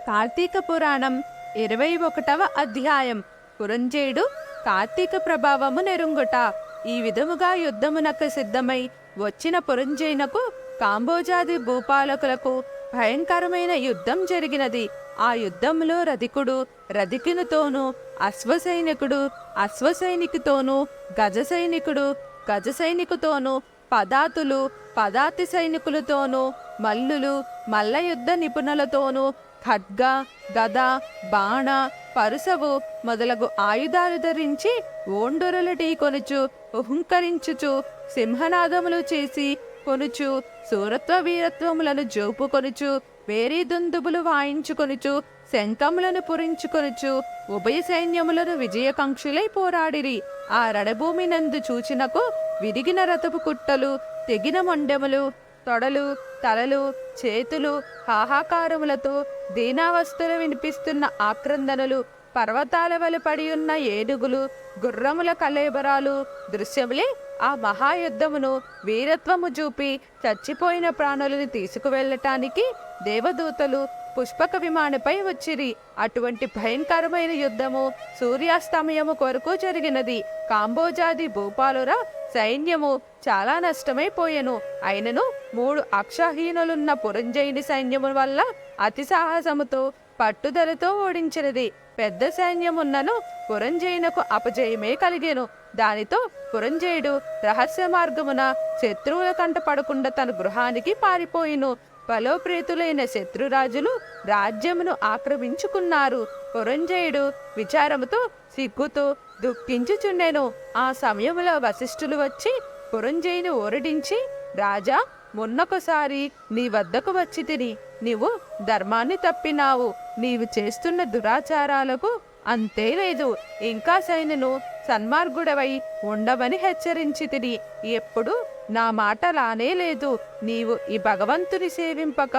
కార్తీక పురాణం 21వ అధ్యాయం. పురంజేయుడు కార్తీక ప్రభావము నెరుంగుట. ఈ విధముగా యుద్ధమునకు సిద్ధమై వచ్చిన పురంజేయునకు కాంబోజాది భూపాలకులకు భయంకరమైన యుద్ధం జరిగినది. ఆ యుద్ధంలో రధికుడు రధికునితోనూ, అశ్వసైనికుడు అశ్వసైనికుతోనూ, గజసైనికుడు గజసైనికుతోనూ, పదాతులు పదాతి సైనికులతోనూ, మల్లులు మల్ల యుద్ధ నిపుణులతోనూ, ఖడ్గ గద బాణ పరుసవు మొదలగు ఆయుధాలు ధరించి ఓండొరలు ఢీకొనుచు ఉహుంకరించుచు సింహనాదములు చేసి కొనుచు సూరత్వ వీరత్వములను జోపుకొనుచు వేరీ దుందుబులు వాయించుకొనుచు శంఖములను పురించుకొనుచు ఉభయ సైన్యములను విజయకాంక్షులై పోరాడిరి. ఆ రణభూమి నందు చూచినకు విరిగిన రథపు కుట్టలు, తెగిన మొండెములు, తొడలు, తలలు, చేతులు, హాహాకారములతో దీనావస్థలు వినిపిస్తున్న ఆక్రందనలు, పర్వతాల వలె పడియున్న ఏనుగులు, గుర్రముల కలేబరాలు దృశ్యములే ఆ మహాయుద్ధమును వీరత్వము చూపి చచ్చిపోయిన ప్రాణులను తీసుకువెళ్ళటానికి దేవదూతలు పుష్పక విమానపై వచ్చిరి. అటువంటి భయంకరమైన యుద్ధము సూర్యాస్తమయము కొరకు జరిగినది. కాంబోజాది భూపాలుర సైన్యము చాలా నష్టమైపోయెను. అయినను 3 అక్షహీనులున్న పురంజయుని సైన్యము వల్ల అతి సాహసముతో పట్టుదలతో ఓడించినది. పెద్ద సైన్యమున్నను పురంజయునకు అపజయమే కలిగెను. దానితో పురంజయుడు రహస్య మార్గమున శత్రువుల కంట పడకుండా తన గృహానికి పారిపోయిను. బలోప్రీతులైన శత్రురాజులు రాజ్యమును ఆక్రమించుకున్నారు. పురంజయుడు విచారముతో సిగ్గుతో దుఃఖించుచుండెను. ఆ సమయములో వశిష్ఠులు వచ్చి పురంజయుని ఓరడించి, రాజా, మొన్నొకసారి నీ వద్దకు వచ్చి తిని నీవు ధర్మాన్ని తప్పినావు. నీవు చేస్తున్న దురాచారాలకు అంతే లేదు. ఇంకా సైన్యను సన్మార్గుడవై ఉండవని హెచ్చరించి తిని ఎప్పుడు నా మాట లానే లేదు. నీవు ఈ భగవంతుని సేవింపక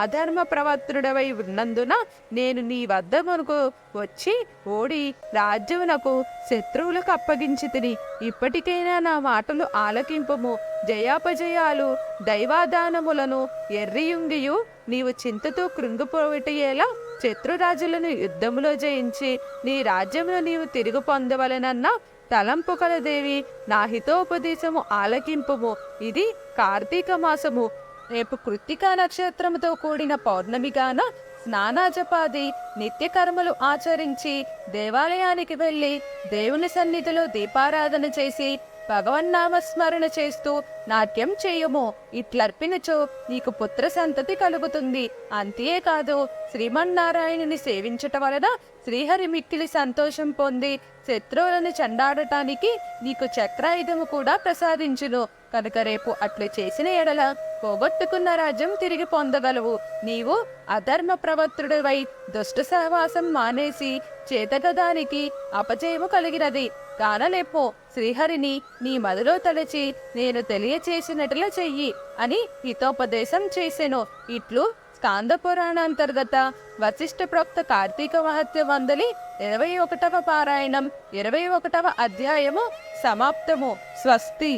ఆధర్మ ప్రవర్తుడవై ఉన్నందున నేను నీ వద్ద మనకు వచ్చి ఓడి రాజ్యమునకు శత్రువులకు అప్పగించి తిని. ఇప్పటికైనా నా మాటలు ఆలకింపుము. జయాపజయాలు దైవాదానములను ఎర్రియుంగియు నీవు చింతతో కృంగిపోవటయేలా శత్రురాజులను యుద్ధములో జయించి నీ రాజ్యమును నీవు తిరిగి పొందవలెనన్న తలంపు కలదేవి, నా హితోపదేశము ఆలకింపుము. ఇది కార్తీక మాసము. రేపు కృత్తికా నక్షత్రముతో కూడిన పౌర్ణమిగాన స్నానాజపాది నిత్యకర్మలు ఆచరించి దేవాలయానికి వెళ్ళి దేవుని సన్నిధిలో దీపారాధన చేసి భగవన్నామస్మరణ చేస్తూ నాట్యం చేయుము. ఇట్లర్పినచో నీకు పుత్ర సంతతి కలుగుతుంది. అంతేకాదు, శ్రీమన్నారాయణుని సేవించటం వలన శ్రీహరి మిక్కిలి సంతోషం పొంది శత్రువులను చెండాడటానికి నీకు చక్రాయుధము కూడా ప్రసాదించును. కనుక రేపు అట్లు చేసిన ఎడల పోగొట్టుకున్న రాజ్యం తిరిగి పొందగలవు. నీవు అధర్మ ప్రవర్తుడివై దుష్ట సహవాసం మానేసి చేతగదానికి అపజయము కలిగినది. కానలేపో శ్రీహరిని నీ మదిలో తలచి నేను తెలియచేసినట్లా చెయ్యి అని హితోపదేశం చేసెను. ఇట్లు స్కాంద పురాణాంతర్గత వశిష్ఠ ప్రోక్త కార్తీక మహత్య వందలి 21వ పారాయణం 21వ అధ్యాయము సమాప్తము. స్వస్తి.